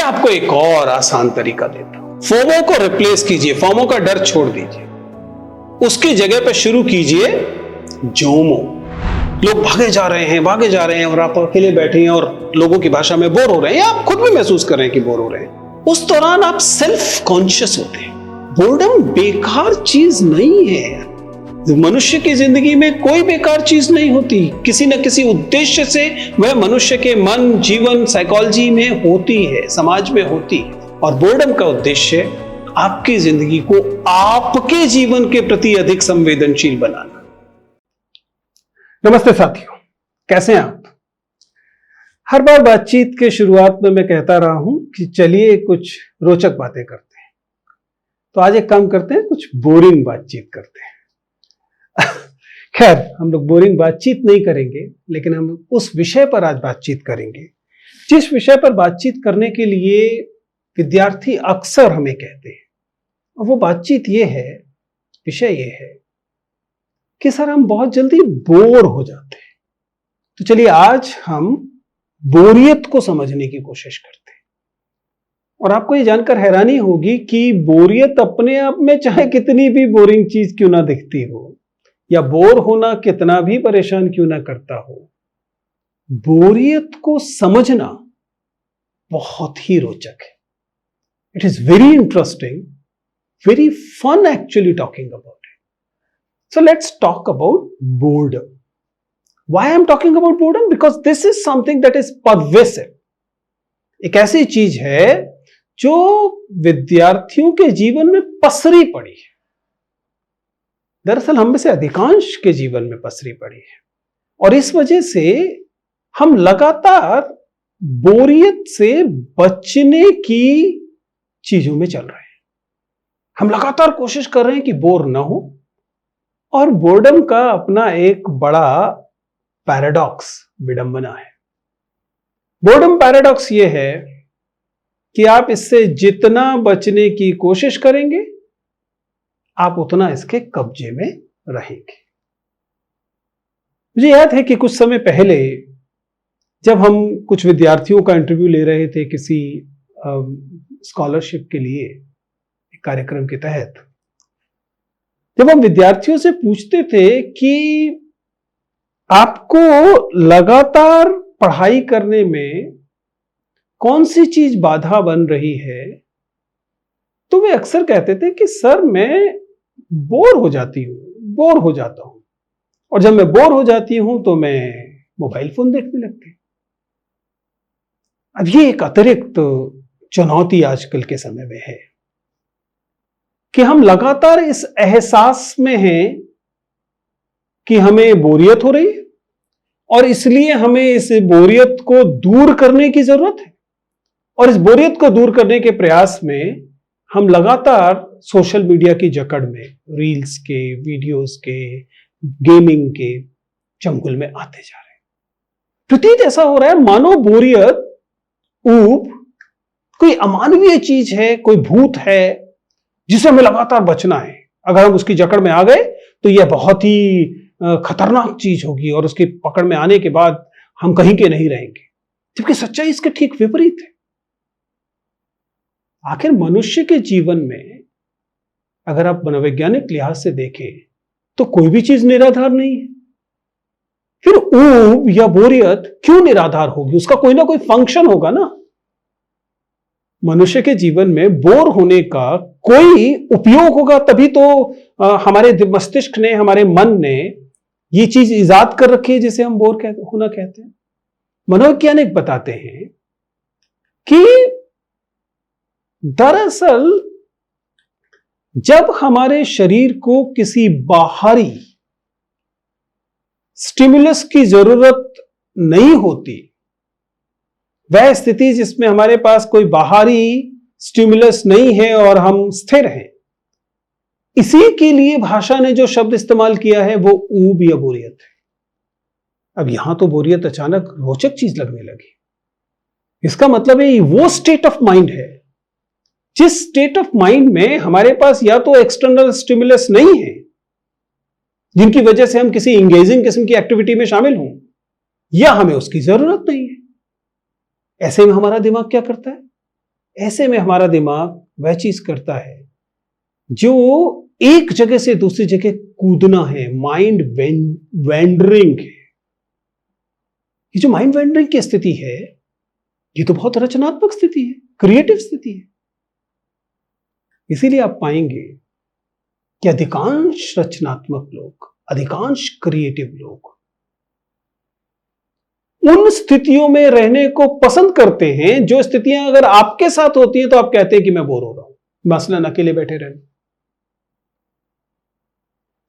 आपको एक और आसान तरीका देता हूं। फोमो को रिप्लेस कीजिए, फोमो का डर छोड़ दीजिए, उसकी जगह पे शुरू कीजिए जोमो। लोग भागे जा रहे हैं और आप अकेले बैठे हैं और लोगों की भाषा में बोर हो रहे हैं, या आप खुद भी महसूस कर रहे हैं कि बोर हो रहे हैं। उस दौरान आप सेल्फ कॉन्शियस होते हैं। बोर्डम बेकार चीज नहीं है। मनुष्य की जिंदगी में कोई बेकार चीज नहीं होती। किसी न किसी उद्देश्य से वह मनुष्य के मन, जीवन, साइकोलॉजी में होती है, समाज में होती है। और बोर्डम का उद्देश्य आपकी जिंदगी को आपके जीवन के प्रति अधिक संवेदनशील बनाना। नमस्ते साथियों, कैसे हैं आप? हर बार बातचीत के शुरुआत में मैं कहता रहा हूं कि चलिए कुछ रोचक बातें करते हैं। तो आज एक काम करते हैं, कुछ बोरिंग बातचीत करते हैं। खैर, हम लोग बोरिंग बातचीत नहीं करेंगे, लेकिन हम उस विषय पर आज बातचीत करेंगे जिस विषय पर बातचीत करने के लिए विद्यार्थी अक्सर हमें कहते हैं। और वो बातचीत ये है, विषय ये है कि सर हम बहुत जल्दी बोर हो जाते हैं। तो चलिए आज हम बोरियत को समझने की कोशिश करते हैं। और आपको ये जानकर हैरानी होगी कि बोरियत अपने आप में चाहे कितनी भी बोरिंग चीज क्यों ना दिखती हो, या बोर होना कितना भी परेशान क्यों ना करता हो, बोरियत को समझना बहुत ही रोचक है। It is very interesting, very fun actually talking about it. So let's talk about boredom. Why I am talking about boredom? Because this is something that is pervasive. एक ऐसी चीज है जो विद्यार्थियों के जीवन में पसरी पड़ी है। दरअसल हम में से अधिकांश के जीवन में पसरी पड़ी है, और इस वजह से हम लगातार बोरियत से बचने की चीजों में चल रहे हैं। हम लगातार कोशिश कर रहे हैं कि बोर ना हो। और बोर्डम का अपना एक बड़ा पैराडॉक्स, विडंबना है। बोर्डम पैराडॉक्स ये है कि आप इससे जितना बचने की कोशिश करेंगे, आप उतना इसके कब्जे में रहेंगे। मुझे याद है कि कुछ समय पहले जब हम कुछ विद्यार्थियों का इंटरव्यू ले रहे थे किसी स्कॉलरशिप के लिए, एक कार्यक्रम के तहत, जब हम विद्यार्थियों से पूछते थे कि आपको लगातार पढ़ाई करने में कौन सी चीज बाधा बन रही है, तो वे अक्सर कहते थे कि सर मैं बोर हो जाता हूं, और जब मैं बोर हो जाती हूं तो मैं मोबाइल फोन देखने लगती हूं। अब ये एक अतिरिक्त चुनौती आजकल के समय में है कि हम लगातार इस एहसास में हैं कि हमें बोरियत हो रही है, और इसलिए हमें इस बोरियत को दूर करने की जरूरत है। और इस बोरियत को दूर करने के प्रयास में हम लगातार सोशल मीडिया की जकड़ में, रील्स के, वीडियोस के, गेमिंग के चंगुल में आते जा रहे हैं। प्रतीत ऐसा हो रहा है मानो बोरियत, ऊब कोई अमानवीय चीज है, कोई भूत है जिसे हमें लगातार बचना है। अगर हम उसकी जकड़ में आ गए तो यह बहुत ही खतरनाक चीज होगी, और उसकी पकड़ में आने के बाद हम कहीं के नहीं रहेंगे। जबकि सच्चाई इसके ठीक विपरीत है। आखिर मनुष्य के जीवन में अगर आप मनोवैज्ञानिक लिहाज से देखें तो कोई भी चीज निराधार नहीं है। फिर ऊब या बोरियत क्यों निराधार होगी? उसका कोई ना कोई फंक्शन होगा ना। मनुष्य के जीवन में बोर होने का कोई उपयोग होगा, तभी तो हमारे मस्तिष्क ने, हमारे मन ने ये चीज इजाद कर रखी है जिसे हम बोर होना कहते हैं। मनोवैज्ञानिक बताते हैं कि दरअसल जब हमारे शरीर को किसी बाहरी स्टिमुलस की जरूरत नहीं होती, वह स्थिति जिसमें हमारे पास कोई बाहरी स्टिमुलस नहीं है और हम स्थिर हैं, इसी के लिए भाषा ने जो शब्द इस्तेमाल किया है वो ऊब या बोरियत है। अब यहां तो बोरियत अचानक रोचक चीज लगने लगी। इसका मतलब है वो स्टेट ऑफ माइंड है जिस स्टेट ऑफ माइंड में हमारे पास या तो एक्सटर्नल स्टिमुलस नहीं है जिनकी वजह से हम किसी इंगेजिंग किस्म की एक्टिविटी में शामिल हों, या हमें उसकी जरूरत नहीं है। ऐसे में हमारा दिमाग क्या करता है? ऐसे में हमारा दिमाग वह चीज करता है जो एक जगह से दूसरी जगह कूदना है, माइंड वैंडरिंग है। ये जो माइंड वैंडरिंग की स्थिति है, ये तो बहुत रचनात्मक स्थिति है, क्रिएटिव स्थिति है। इसीलिए आप पाएंगे कि अधिकांश रचनात्मक लोग, अधिकांश क्रिएटिव लोग उन स्थितियों में रहने को पसंद करते हैं जो स्थितियां अगर आपके साथ होती हैं तो आप कहते हैं कि मैं बोर हो रहा हूं। मसलन अकेले बैठे रहना,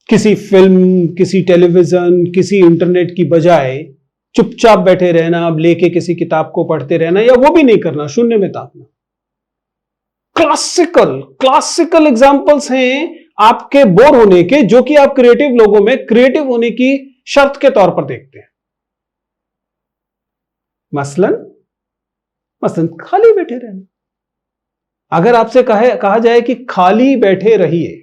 किसी फिल्म, किसी टेलीविजन, किसी इंटरनेट की बजाय चुपचाप बैठे रहना, अब लेके किसी किताब को पढ़ते रहना, या वो भी नहीं करना, शून्य में ताकना। क्लासिकल एग्जांपल्स हैं आपके बोर होने के, जो कि आप क्रिएटिव लोगों में क्रिएटिव होने की शर्त के तौर पर देखते हैं। मसलन खाली बैठे रहना। अगर आपसे कहा जाए कि खाली बैठे रहिए,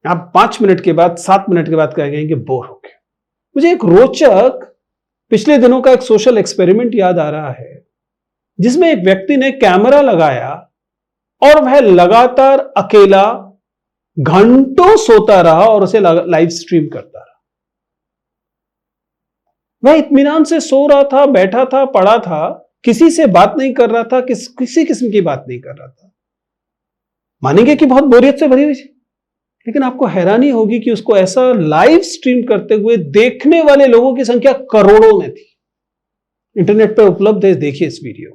आप 5 मिनट के बाद, 7 मिनट के बाद कहेंगे बोर हो गए। मुझे एक रोचक पिछले दिनों का एक सोशल एक्सपेरिमेंट याद आ रहा है, जिसमें एक व्यक्ति ने कैमरा लगाया और वह लगातार अकेला घंटों सोता रहा और उसे लाइव स्ट्रीम करता रहा। वह इत्मीनान से सो रहा था, बैठा था, पड़ा था, किसी से बात नहीं कर रहा था, किसी किस्म की बात नहीं कर रहा था। मानेंगे कि बहुत बोरियत से भरी हुई थी, लेकिन आपको हैरानी होगी कि उसको ऐसा लाइव स्ट्रीम करते हुए देखने वाले लोगों की संख्या करोड़ों में थी। इंटरनेट पर उपलब्ध है, देखिए इस वीडियो।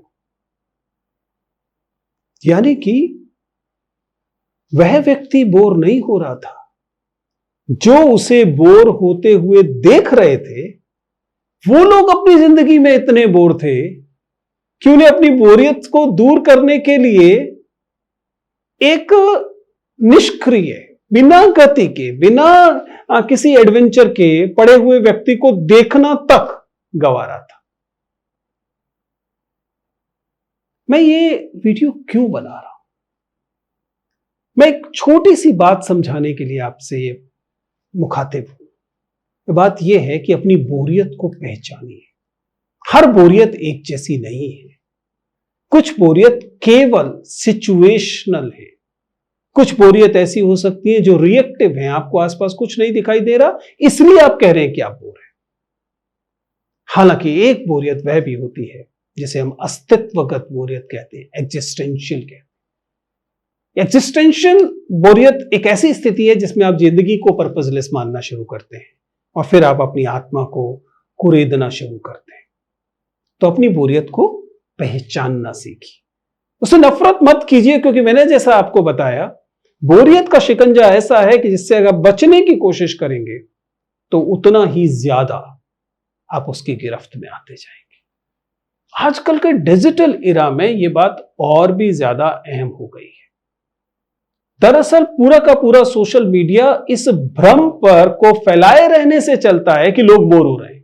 यानी कि वह व्यक्ति बोर नहीं हो रहा था, जो उसे बोर होते हुए देख रहे थे वो लोग अपनी जिंदगी में इतने बोर थे कि उन्हें अपनी बोरियत को दूर करने के लिए एक निष्क्रिय, बिना गति के, बिना किसी एडवेंचर के पड़े हुए व्यक्ति को देखना तक गंवारा था। मैं ये वीडियो क्यों बना रहा हूं? मैं एक छोटी सी बात समझाने के लिए आपसे ये मुखातिब हूं। बात यह है कि अपनी बोरियत को पहचानिए। हर बोरियत एक जैसी नहीं है। कुछ बोरियत केवल सिचुएशनल है, कुछ बोरियत ऐसी हो सकती है जो रिएक्टिव है। आपको आसपास कुछ नहीं दिखाई दे रहा, इसलिए आप कह रहे हैं कि आप बोर हैं। हालांकि एक बोरियत वह भी होती है जिसे हम अस्तित्वगत बोरियत कहते हैं, एग्जिस्टेंशियल कहते हैं। एग्जिस्टेंशियल बोरियत एक ऐसी स्थिति है जिसमें आप जिंदगी को पर्पसलेस मानना शुरू करते हैं और फिर आप अपनी आत्मा को कुरेदना शुरू करते हैं। तो अपनी बोरियत को पहचानना सीखिए, उससे नफरत मत कीजिए, क्योंकि मैंने जैसा आपको बताया, बोरियत का शिकंजा ऐसा है कि जिससे अगर बचने की कोशिश करेंगे तो उतना ही ज्यादा आप उसकी गिरफ्त में आते जाएंगे। आजकल के डिजिटल इरा में यह बात और भी ज्यादा अहम हो गई है। दरअसल पूरा का पूरा सोशल मीडिया इस भ्रम पर को फैलाए रहने से चलता है कि लोग बोर हो रहे हैं।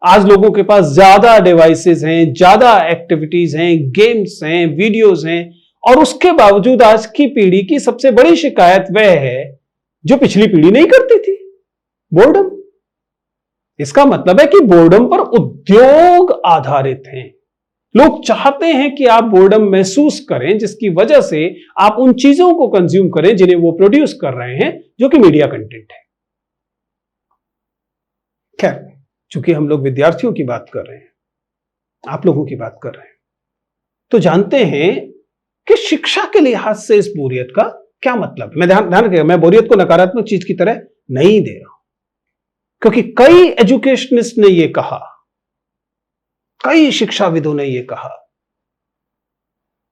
आज लोगों के पास ज्यादा डिवाइसेस हैं, ज्यादा एक्टिविटीज हैं, गेम्स हैं, वीडियोस हैं, और उसके बावजूद आज की पीढ़ी की सबसे बड़ी शिकायत वह है जो पिछली पीढ़ी नहीं करती थी, बोर्डम। इसका मतलब है कि बोर्डम पर उद्योग आधारित हैं। लोग चाहते हैं कि आप बोर्डम महसूस करें, जिसकी वजह से आप उन चीजों को कंज्यूम करें जिन्हें वो प्रोड्यूस कर रहे हैं, जो कि मीडिया कंटेंट है। खैर, चूंकि हम लोग विद्यार्थियों की बात कर रहे हैं, आप लोगों की बात कर रहे हैं, तो जानते हैं कि शिक्षा के लिहाज से इस बोरियत का क्या मतलब है। मैं ध्यान रखिएगा, मैं बोरियत को नकारात्मक चीज की तरह नहीं दे रहा हूं, क्योंकि कई एजुकेशनिस्ट ने यह कहा, कई शिक्षाविदों ने यह कहा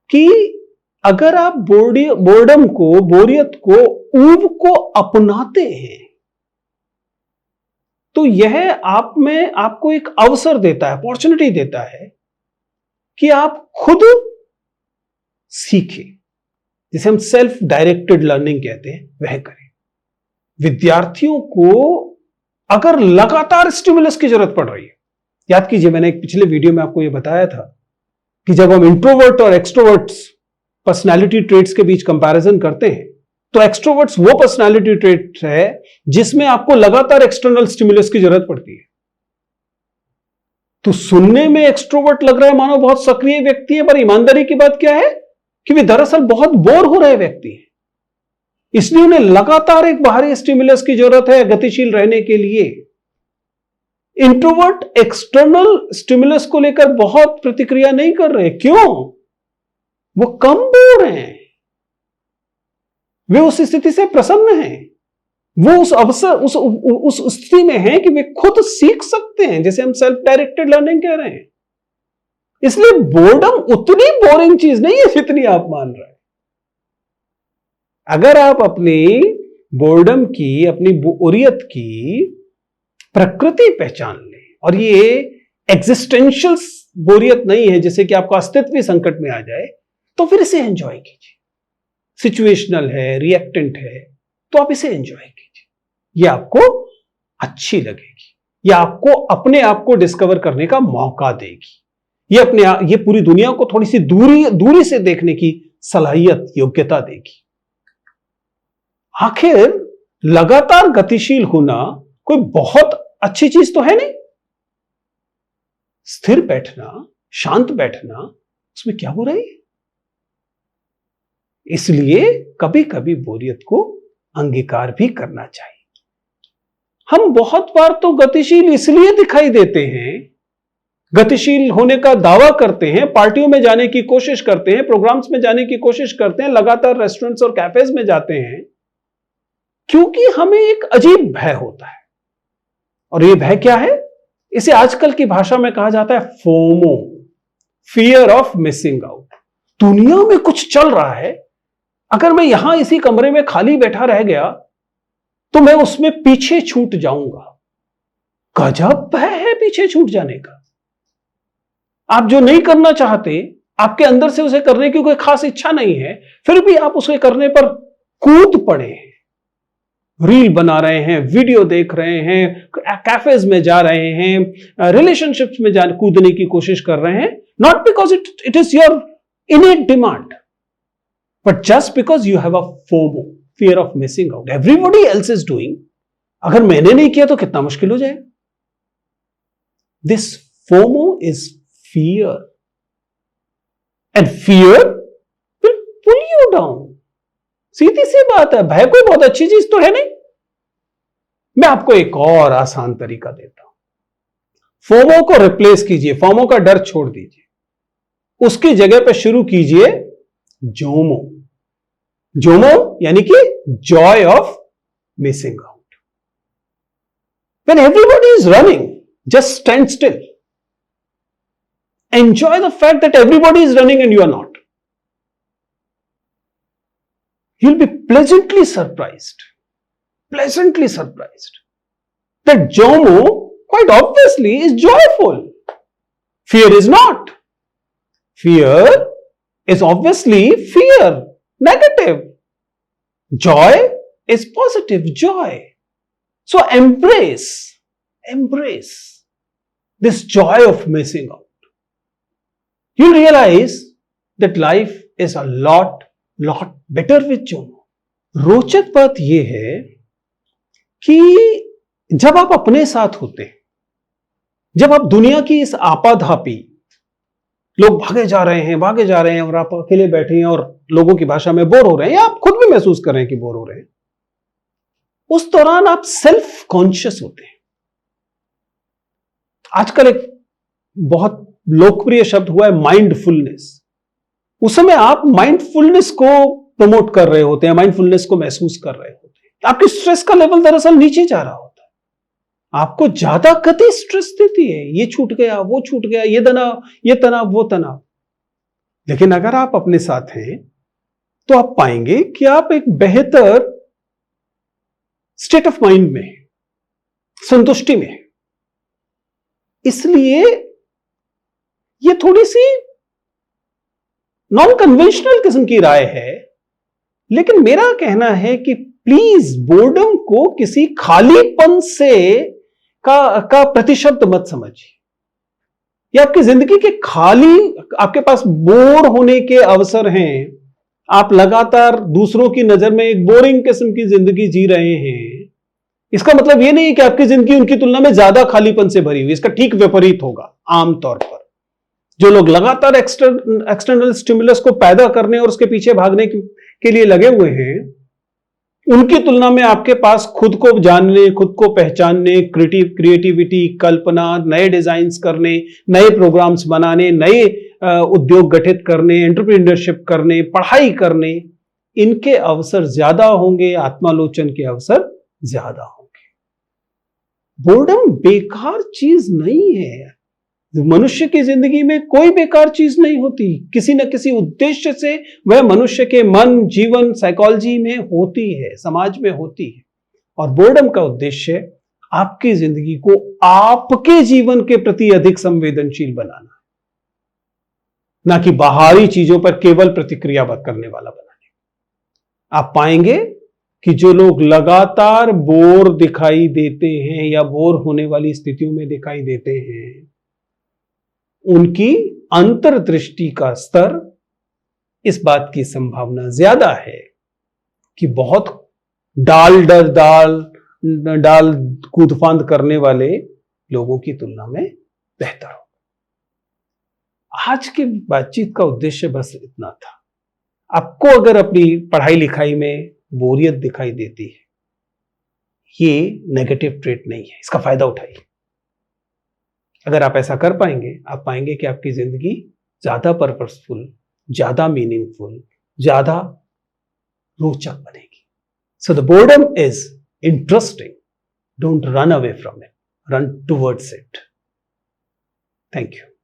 कि अगर आप बोर्डम को, बोरियत को, ऊब को अपनाते हैं तो यह आप में आपको एक अवसर देता है, अपॉर्चुनिटी देता है कि आप खुद सीखें, जिसे हम सेल्फ डायरेक्टेड लर्निंग कहते हैं, वह करें। विद्यार्थियों को अगर लगातार स्टिमुलस की जरूरत पड़ रही है, याद कीजिए मैंने एक पिछले वीडियो में आपको यह बताया था कि जब हम इंट्रोवर्ट और एक्सट्रोवर्ट्स पर्सनालिटी ट्रेट्स के बीच कंपैरिजन करते हैं, तो एक्सट्रोवर्ट्स वो पर्सनालिटी ट्रेट है जिसमें आपको लगातार एक्सटर्नल स्टिमुलस की जरूरत पड़ती है। तो सुनने में एक्सट्रोवर्ट लग रहा है, मानो बहुत सक्रिय व्यक्ति है, पर ईमानदारी की बात क्या है कि वे दरअसल बहुत बोर हो रहे व्यक्ति हैं। इसलिए उन्हें लगातार एक बाहरी स्टिमुलस की जरूरत है गतिशील रहने के लिए। इंट्रोवर्ट एक्सटर्नल स्टिमुलस को लेकर बहुत प्रतिक्रिया नहीं कर रहे। क्यों? वो कम बोर हैं, वे उस स्थिति से प्रसन्न हैं, वो उस अवसर उस स्थिति में हैं कि वे खुद सीख सकते हैं, जैसे हम सेल्फ डायरेक्टेड लर्निंग कह रहे हैं। इसलिए बोर्डम उतनी बोरिंग चीज नहीं है जितनी आप मान रहे हैं। अगर आप अपनी बोर्डम की, अपनी बोरियत की प्रकृति पहचान लें, और ये एग्जिस्टेंशियल बोरियत नहीं है जैसे कि आपका अस्तित्व संकट में आ जाए, तो फिर इसे एंजॉय कीजिए। सिचुएशनल है, रिएक्टेंट है, तो आप इसे एंजॉय कीजिए। ये आपको अच्छी लगेगी, ये आपको अपने आप को डिस्कवर करने का मौका देगी, ये पूरी दुनिया को थोड़ी सी दूरी से देखने की सलाहियत, योग्यता देगी। आखिर लगातार गतिशील होना कोई बहुत अच्छी चीज तो है नहीं। स्थिर बैठना, शांत बैठना, उसमें क्या बुराई है? इसलिए कभी कभी बोरियत को अंगीकार भी करना चाहिए। हम बहुत बार तो गतिशील इसलिए दिखाई देते हैं, गतिशील होने का दावा करते हैं, पार्टियों में जाने की कोशिश करते हैं, प्रोग्राम्स में जाने की कोशिश करते हैं, लगातार रेस्टोरेंट्स और कैफेज में जाते हैं, क्योंकि हमें एक अजीब भय होता है। और यह भय क्या है? इसे आजकल की भाषा में कहा जाता है FOMO, fear of missing out. दुनिया में कुछ चल रहा है, अगर मैं यहां इसी कमरे में खाली बैठा रह गया तो मैं उसमें पीछे छूट जाऊंगा। गजब भय है पीछे छूट जाने का। आप जो नहीं करना चाहते, आपके अंदर से उसे करने की कोई खास इच्छा नहीं है, फिर भी आप उसे करने पर कूद पड़े हैं। रील बना रहे हैं, वीडियो देख रहे हैं, कैफेज में जा रहे हैं, रिलेशनशिप्स में कूदने की कोशिश कर रहे हैं, not because it is your इनेट demand, but just because you have a FOMO, fear of missing out. Everybody else is doing, अगर मैंने नहीं किया तो कितना मुश्किल हो जाए। This FOMO is fear, and fear will pull you down. सीधी सी बात है, भय कोई बहुत अच्छी चीज तो है नहीं। मैं आपको एक और आसान तरीका देता हूं। फोमो को रिप्लेस कीजिए, फोमो का डर छोड़ दीजिए, उसकी जगह पे शुरू कीजिए जोमो। जोमो यानी कि Joy of missing out. When everybody is running, just stand still. Enjoy the fact that everybody is running and you are not. You'll be pleasantly surprised that Jomo, quite obviously, is joyful. Fear is not. Fear is obviously fear, negative. Joy is positive, joy. So embrace this joy of missing out. You'll realize that life is a lot better with Jomo. रोचक बात यह है कि जब आप अपने साथ होते हैं, जब आप दुनिया की इस आपाधापी, लोग भागे जा रहे हैं और आप अकेले बैठे हैं और लोगों की भाषा में बोर हो रहे हैं, या आप खुद भी महसूस कर रहे हैं कि बोर हो रहे हैं, उस दौरान आप सेल्फ कॉन्शियस होते हैं। आजकल एक बहुत लोकप्रिय शब्द हुआ है माइंडफुलनेस। उस समय आप माइंडफुलनेस को प्रमोट कर रहे होते हैं, माइंडफुलनेस को महसूस कर रहे होते हैं। आपकी स्ट्रेस का लेवल दरअसल नीचे जा रहा होता है। आपको ज्यादा गति स्ट्रेस देती है, ये छूट गया, वो छूट गया, ये तनाव, वो तनाव। लेकिन अगर आप अपने साथ हैं तो आप पाएंगे कि आप एक बेहतर स्टेट ऑफ माइंड में, संतुष्टि में। इसलिए ये थोड़ी सी नॉन कन्वेंशनल किस्म की राय है, लेकिन मेरा कहना है कि प्लीज बोर्डम को किसी खालीपन से का प्रतिशब्द मत समझिए। ये आपकी जिंदगी के खाली, आपके पास बोर होने के अवसर हैं, आप लगातार दूसरों की नजर में एक बोरिंग किस्म की जिंदगी जी रहे हैं, इसका मतलब यह नहीं है कि आपकी जिंदगी उनकी तुलना में ज्यादा खालीपन से भरी हुई, इसका ठीक विपरीत होगा। आमतौर पर जो लोग लगातार एक्सटर्नल स्टिमुलस को पैदा करने और उसके पीछे भागने के लिए लगे हुए हैं, उनकी तुलना में आपके पास खुद को जानने, खुद को पहचानने, क्रिएटिविटी, कल्पना, नए डिजाइन्स करने, नए प्रोग्राम्स बनाने, नए उद्योग गठित करने, एंटरप्रेन्योरशिप करने, पढ़ाई करने, इनके अवसर ज्यादा होंगे, आत्मालोचन के अवसर ज्यादा होंगे। बोर्डम बेकार चीज नहीं है। मनुष्य की जिंदगी में कोई बेकार चीज नहीं होती, किसी न किसी उद्देश्य से वह मनुष्य के मन, जीवन, साइकोलॉजी में होती है, समाज में होती है। और बोर्डम का उद्देश्य आपकी जिंदगी को आपके जीवन के प्रति अधिक संवेदनशील बनाना, ना कि बाहरी चीजों पर केवल प्रतिक्रिया करने वाला बनाने। आप पाएंगे कि जो लोग लगातार बोर दिखाई देते हैं या बोर होने वाली स्थितियों में दिखाई देते हैं, उनकी अंतर्दृष्टि का स्तर, इस बात की संभावना ज्यादा है कि बहुत डाल कूदफांद करने वाले लोगों की तुलना में बेहतर हो। आज की बातचीत का उद्देश्य बस इतना था। आपको अगर अपनी पढ़ाई लिखाई में बोरियत दिखाई देती है, ये नेगेटिव ट्रेट नहीं है, इसका फायदा उठाइए। अगर आप ऐसा कर पाएंगे, आप पाएंगे कि आपकी जिंदगी ज्यादा पर्पसफुल, ज्यादा मीनिंगफुल, ज्यादा रोचक बनेगी। So the boredom is interesting, don't run away from it, run towards it. Thank you.